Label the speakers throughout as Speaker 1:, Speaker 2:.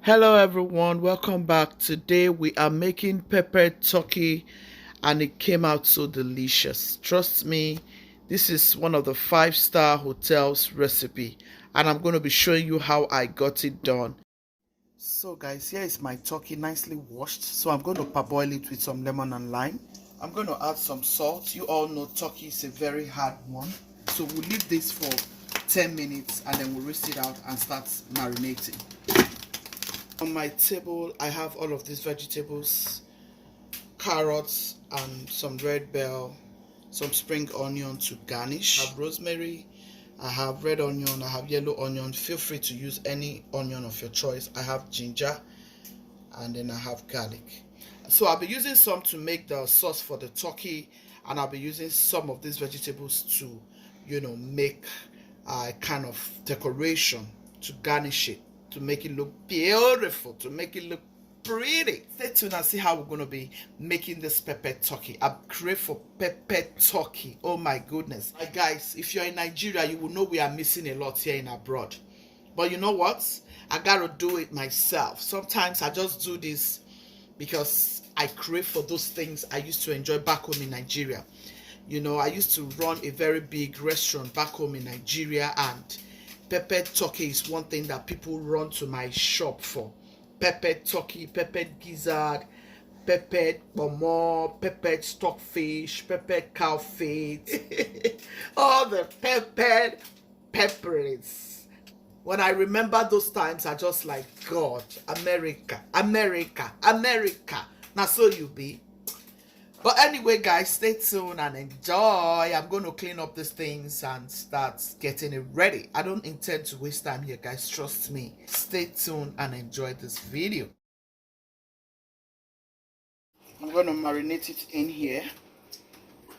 Speaker 1: Hello everyone, welcome back. Today we are making peppered turkey and it came out so delicious. Trust me, this is one of the 5-star hotels recipe and I'm going to be showing you how I got it done. So guys, here is my turkey nicely washed. So I'm going to parboil it with some lemon and lime. I'm going to add some salt. You all know turkey is a very hard one. So we'll leave this for 10 minutes and then we'll rinse it out and start marinating. On my table, I have all of these vegetables, carrots and some red bell, some spring onion to garnish. I have rosemary, I have red onion, I have yellow onion. Feel free to use any onion of your choice. I have ginger and then I have garlic. So I'll be using some to make the sauce for the turkey, and I'll be using some of these vegetables to, make a kind of decoration to garnish it, to make it look beautiful, to make it look pretty. Stay tuned and see how we're going to be making this peppered turkey. I'm craving for peppered turkey. Oh my goodness. Guys, if you're in Nigeria, you will know we are missing a lot here in abroad. But you know what? I gotta do it myself. Sometimes I just do this because I crave for those things I used to enjoy back home in Nigeria. I used to run a very big restaurant back home in Nigeria, and peppered turkey is one thing that people run to my shop for. Peppered turkey, peppered gizzard, peppered pomo, peppered stockfish, peppered cow feet, all the peppered peppers. When I remember those times, I just like, God, America, America, America. Now so you be. But anyway, guys, stay tuned and enjoy. I'm going to clean up these things and start getting it ready. I don't intend to waste time here, guys. Trust me. Stay tuned and enjoy this video. I'm going to marinate it in here.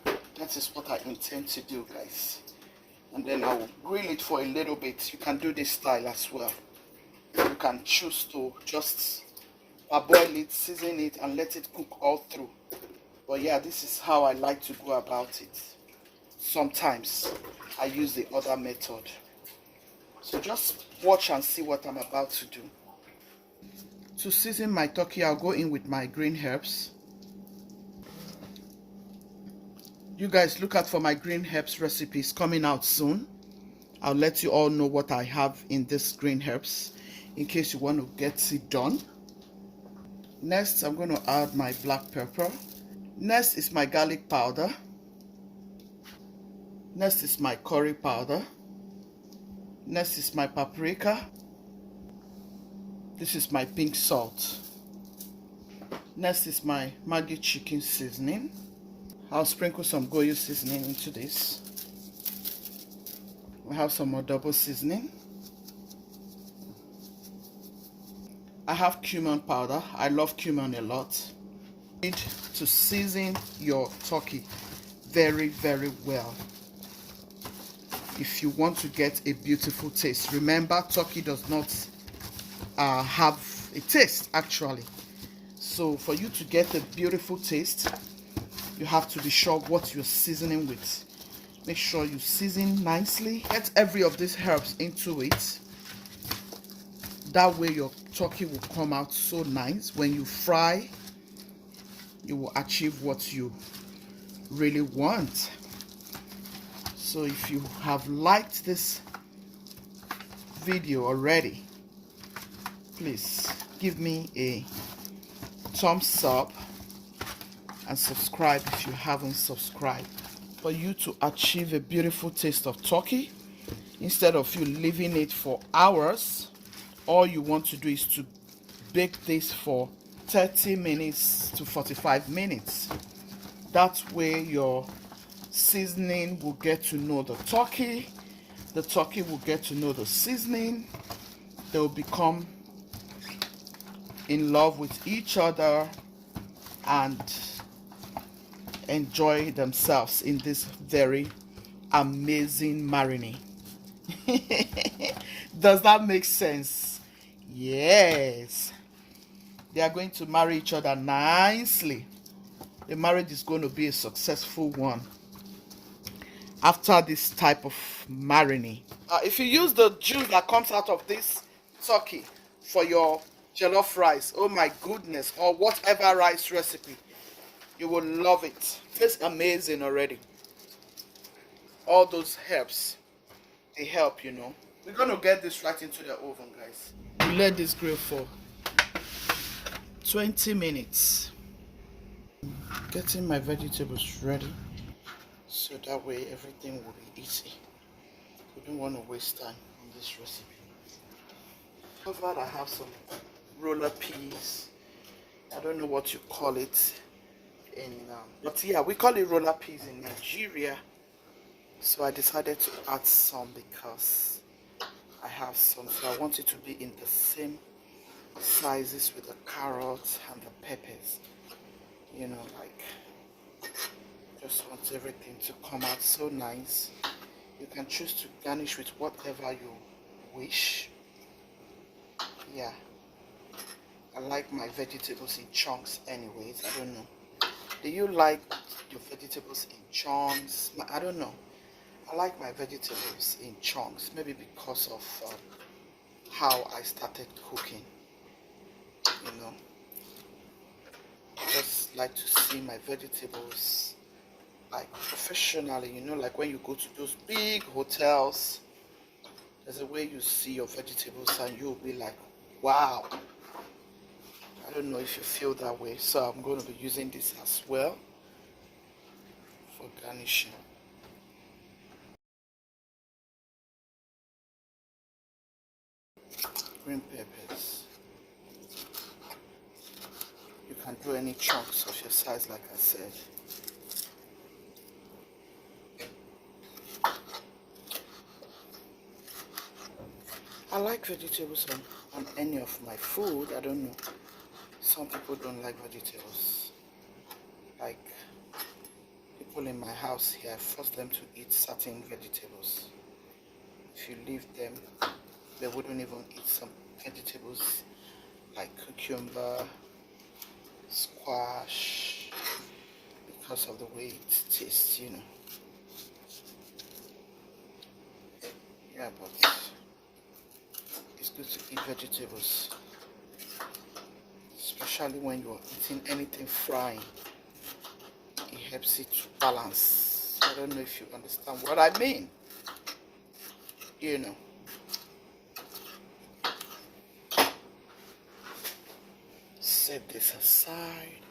Speaker 1: That is what I intend to do, guys. And then I will grill it for a little bit. You can do this style as well. You can choose to just parboil it, season it, and let it cook all through. But yeah, this is how I like to go about it. Sometimes I use the other method. So just watch and see what I'm about to do. To season my turkey, I'll go in with my green herbs. You guys look out for my green herbs recipes coming out soon. I'll let you all know what I have in this green herbs in case you want to get it done. Next, I'm going to add my black pepper. Next is my garlic powder. Next is my curry powder. Next is my paprika. This is my pink salt. Next is my Maggi chicken seasoning. I'll sprinkle some Goyo seasoning into this. We have some more double seasoning. I have cumin powder. I love cumin a lot. You need to season your turkey very, very well if you want to get a beautiful taste. Remember, turkey does not have a taste actually. So for you to get a beautiful taste, you have to be sure what you're seasoning with. Make sure you season nicely. Get every of these herbs into it. That way your turkey will come out so nice. When you fry, you will achieve what you really want. So if you have liked this video already, please give me a thumbs up and subscribe if you haven't subscribed. For you to achieve a beautiful taste of turkey, instead of you leaving it for hours, all you want to do is to bake this for 30 minutes to 45 minutes. That way your seasoning will get to know the turkey will get to know the seasoning. They'll become in love with each other and enjoy themselves in this very amazing marinade. Does that make sense? Yes. They are going to marry each other nicely. The marriage is going to be a successful one after this type of marinade. If you use the juice that comes out of this turkey for your jollof rice. Oh my goodness. Or whatever rice recipe. You will love it. Tastes amazing already. All those herbs, they help, you know. We're going to get this right into the oven, guys. We let this grill for 20 minutes. Getting my vegetables ready so that way everything will be easy. We don't want to waste time on this recipe. Over I have some roller peas. I don't know what you call it but yeah, we call it roller peas in Nigeria. So I decided to add some because I have some, so I want it to be in the same sizes with the carrots and the peppers, you know, like just want everything to come out so nice. You can choose to garnish with whatever you wish. Yeah, I like my vegetables in chunks anyways. I don't know, do you like your vegetables in chunks? I don't know. I like my vegetables in chunks, maybe because of how I started cooking, you know. I just like to see my vegetables like professionally, you know, like when you go to those big hotels, there's a way you see your vegetables and you'll be like, wow. I don't know if you feel that way, so I'm going to be using this as well for garnishing. Green peppers. You can do any chunks of your size, like I said. I like vegetables on any of my food. I don't know. Some people don't like vegetables. Like people in my house here, I force them to eat certain vegetables. If you leave them, they wouldn't even eat some vegetables like cucumber, squash, because of the way it tastes, you know. Yeah, but it's good to eat vegetables, especially when you're eating anything frying. It helps it to balance. I don't know if you understand what I mean, you know. Set this aside.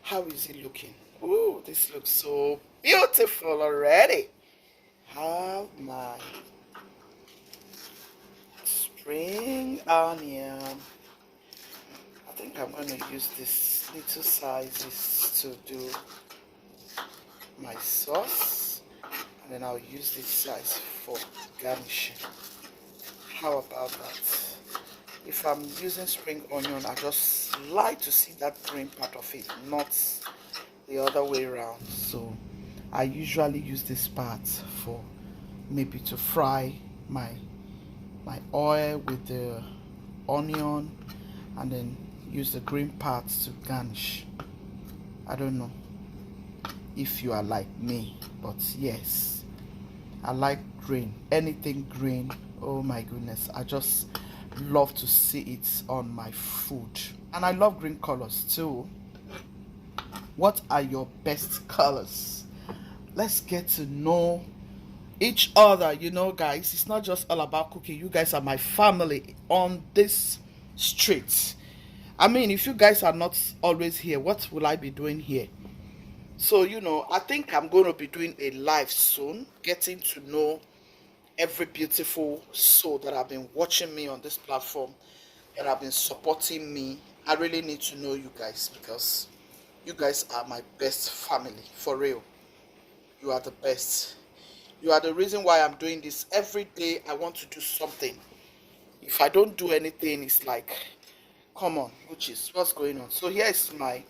Speaker 1: How is it looking? Oh, this looks so beautiful already. Have my spring onion. I think I'm going to use this little sizes to do my sauce, and then I'll use this size for garnishing. How about that? If I'm using spring onion, I just like to see that green part of it, not the other way around. So I usually use this part for maybe to fry my oil with the onion, and then use the green parts to garnish. I don't know if you are like me, but yes, I like green. Anything green, oh my goodness, I just love to see it on my food. And I love green colors too. What are your best colors? Let's get to know each other, you know, guys. It's not just all about cooking. You guys are my family on this street. I mean, if you guys are not always here, what will I be doing here? So, you know, I think I'm going to be doing a live soon, getting to know every beautiful soul that have been watching me on this platform, that have been supporting me. I really need to know you guys, because you guys are my best family, for real. You are the best. You are the reason why I'm doing this. Every day I want to do something. If I don't do anything, it's like, come on, which is what's going on. So here is my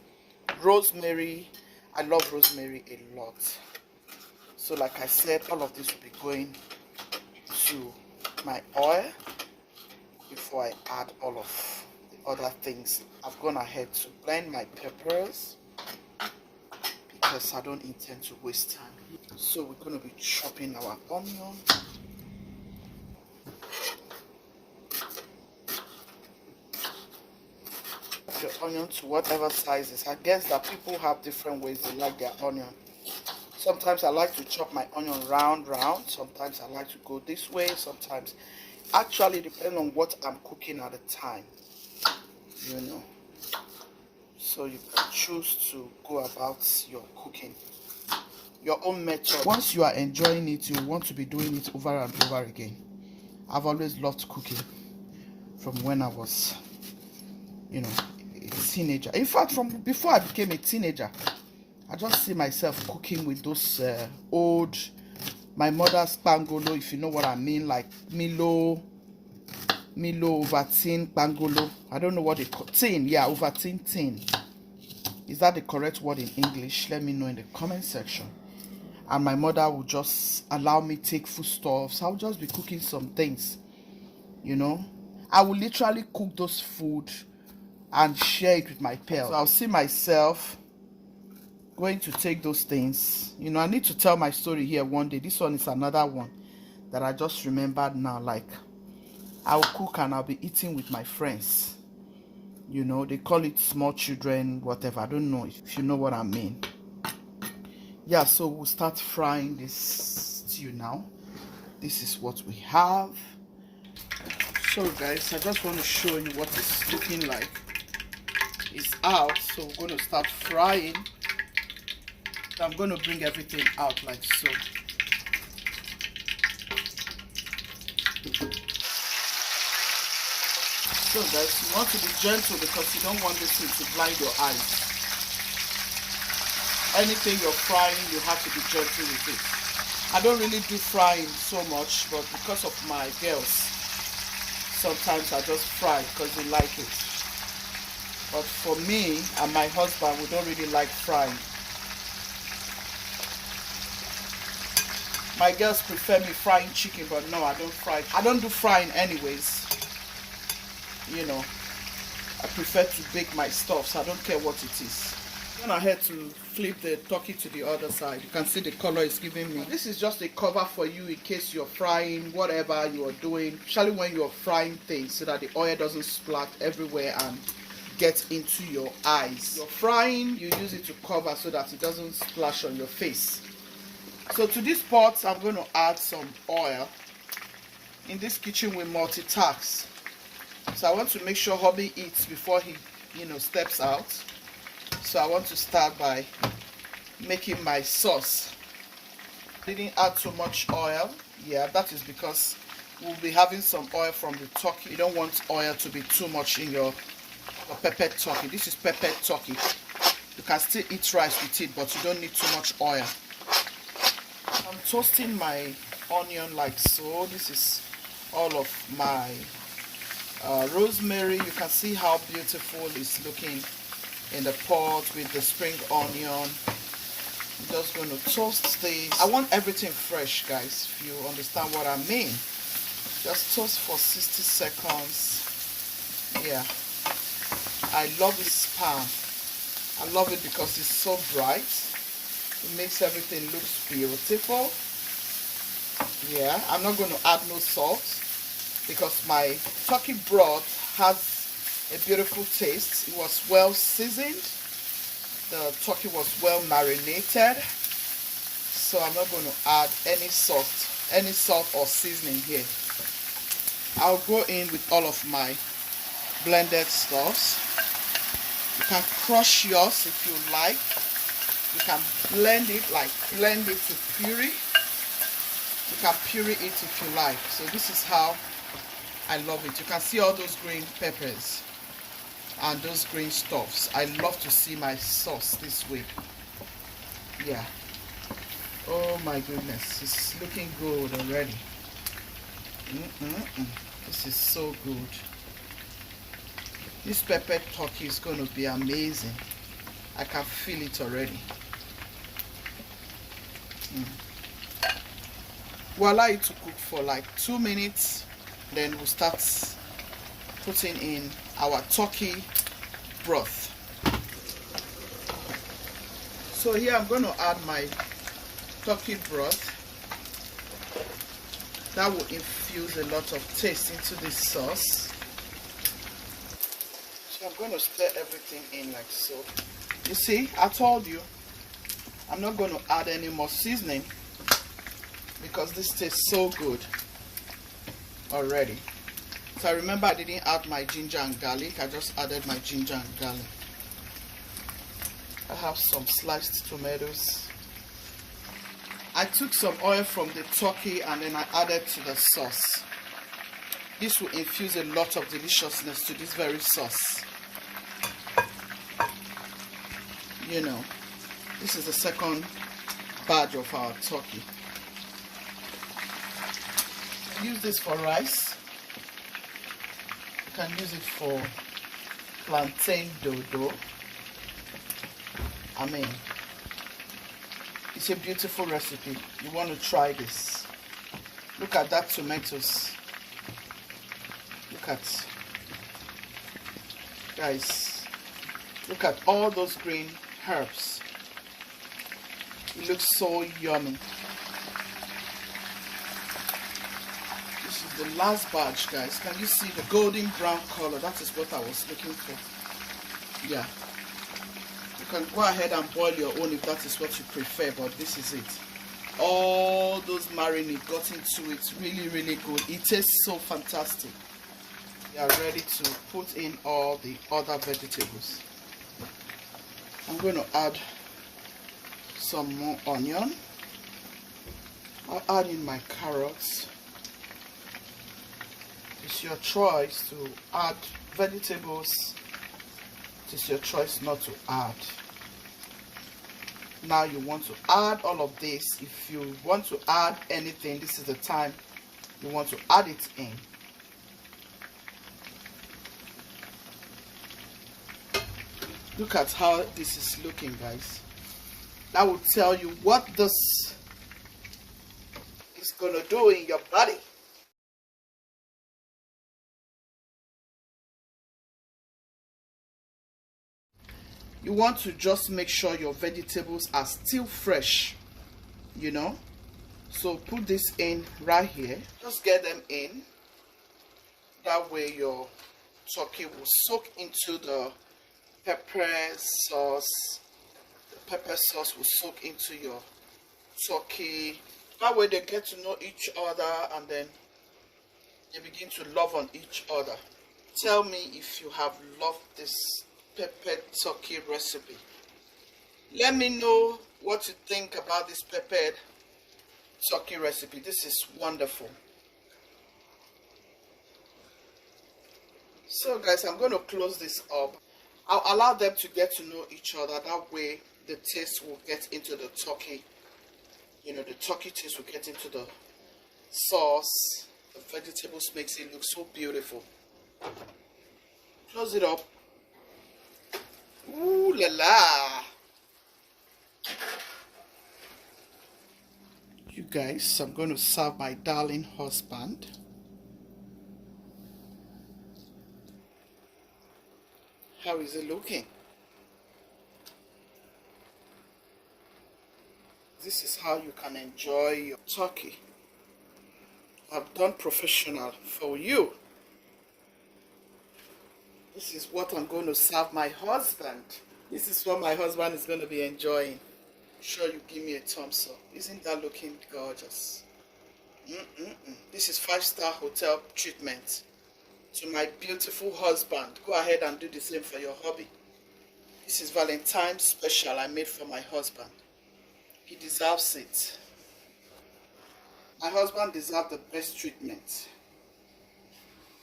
Speaker 1: rosemary. I love rosemary a lot. So like I said, all of this will be going to my oil before I add all of the other things. I've gone ahead to blend my peppers because I don't intend to waste time. So we're going to be chopping our onion. your onion to whatever sizes. I guess that people have different ways they like their onion. Sometimes I like to chop my onion round. Sometimes I like to go this way. Sometimes, actually, depending on what I'm cooking at the time, you know. So you can choose to go about your cooking, your own method. Once you are enjoying it, you want to be doing it over and over again. I've always loved cooking from when I was, you know, a teenager. In fact, from before I became a teenager, I just see myself cooking with those old, my mother's pangolo, if you know what I mean, like Milo, Ovaltine, pangolo. I don't know what they call tin. Yeah, Ovaltine tin. Is that the correct word in English? Let me know in the comment section. And my mother would just allow me take foodstuffs. I'll just be cooking some things, you know. I will literally cook those food and share it with my pals. So I'll see myself going to take those things. You know, I need to tell my story here one day. This one is another one that I just remembered now. Like, I'll cook and I'll be eating with my friends. You know, they call it small children, whatever. I don't know if you know what I mean. Yeah, so we'll start frying this stew now. This is what we have. So guys, I just want to show you what it's looking like. It's out, so we're going to start frying. I'm going to bring everything out like so. So guys, you want to be gentle because you don't want this thing to blind your eyes. Anything you're frying, you have to be gentle with it. I don't really do frying so much, but because of my girls, sometimes I just fry because they like it. But for me and my husband, we don't really like frying. My girls prefer me frying chicken, but no, I don't fry. I don't do frying anyways. You know, I prefer to bake my stuff, so I don't care what it is. I'm going ahead to flip the turkey to the other side. You can see the color it's giving me. This is just a cover for you in case you're frying whatever you are doing, especially when you're frying things, so that the oil doesn't splat everywhere and get into your eyes. You're frying, you use it to cover so that it doesn't splash on your face. So to this pot, I'm going to add some oil. In this kitchen, we multitask. So I want to make sure hubby eats before he, steps out. So I want to start by making my sauce. Didn't add too much oil. Yeah, that is because we'll be having some oil from the turkey. You don't want oil to be too much in your peppered turkey. This is peppered turkey. You can still eat rice with it, but you don't need too much oil. I'm toasting my onion like so. This is all of my rosemary. You can see how beautiful it's looking in the pot with the spring onion. I'm just going to toast this. I want everything fresh, guys, if you understand what I mean. Just toast for 60 seconds. Yeah, I love this pan. I love it because it's so bright. It makes everything look beautiful. Yeah, I'm not going to add no salt because my turkey broth has a beautiful taste. It was well seasoned. The turkey was well marinated. So I'm not going to add any salt or seasoning here. I'll go in with all of my blended stuffs. You can crush yours if you like. You can blend it to puree. You can puree it if you like. So this is how I love it. You can see all those green peppers and those green stuffs. I love to see my sauce this way. Yeah. Oh my goodness, it's looking good already. This is so good. This peppered turkey is going to be amazing. I can feel it already. We'll allow it to cook for like 2 minutes. Then we'll start putting in our turkey broth. So here I'm going to add my turkey broth. That will infuse a lot of taste into this sauce. So I'm going to stir everything in like so. You see, I told you I'm not going to add any more seasoning because this tastes so good already. So I remember I didn't add my ginger and garlic. I just added my ginger and garlic. I have some sliced tomatoes. I took some oil from the turkey and then I added to the sauce. This will infuse a lot of deliciousness to this very sauce. You know, this is the second batch of our turkey. Use this for rice. You can use it for plantain dodo. I mean, it's a beautiful recipe. You want to try this. Look at that tomatoes. Look at, guys, look at all those green herbs. It looks so yummy. This is the last batch, guys. Can you see the golden brown color? That is what I was looking for. Yeah. You can go ahead and boil your own if that is what you prefer, but this is it. All those marinade got into it. Really, really good. It tastes so fantastic. We are ready to put in all the other vegetables. I'm going to add some more onion. I'll add in my carrots. It's your choice to add vegetables. It is your choice not to add. Now you want to add all of this. If you want to add anything, this is the time you want to add it in. Look at how this is looking, guys. That will tell you what this is gonna do in your body. You want to just make sure your vegetables are still fresh, you know. So put this in right here. Just get them in. That way your turkey will soak into the pepper sauce. The pepper sauce will soak into your turkey. That way they get to know each other and then they begin to love on each other. Tell me if you have loved this peppered turkey recipe. Let me know what you think about this peppered turkey recipe. This is wonderful. So guys, I'm going to close this up. I'll allow them to get to know each other. That way the taste will get into the turkey. You know, the turkey taste will get into the sauce. The vegetables makes it look so beautiful. Close it up. Ooh la la. You guys, I'm going to serve my darling husband. How is it looking? This is how you can enjoy your turkey. I've done professional for you. This is what I'm going to serve my husband. This is what my husband is going to be enjoying. I'm sure you give me a thumbs up. Isn't that looking gorgeous? This is 5-star hotel treatment to my beautiful husband. Go ahead and do the same for your hubby. This is Valentine's special I made for my husband. He deserves it. My husband deserves the best treatment.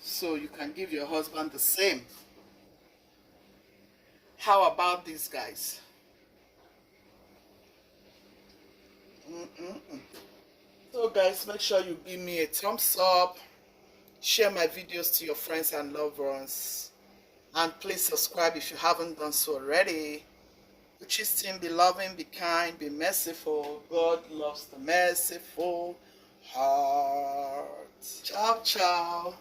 Speaker 1: So you can give your husband the same. How about these guys? So guys, make sure you give me a thumbs up. Share my videos to your friends and loved ones. And please subscribe if you haven't done so already. Team, be loving, be kind, be merciful. God loves the merciful heart. Ciao, ciao.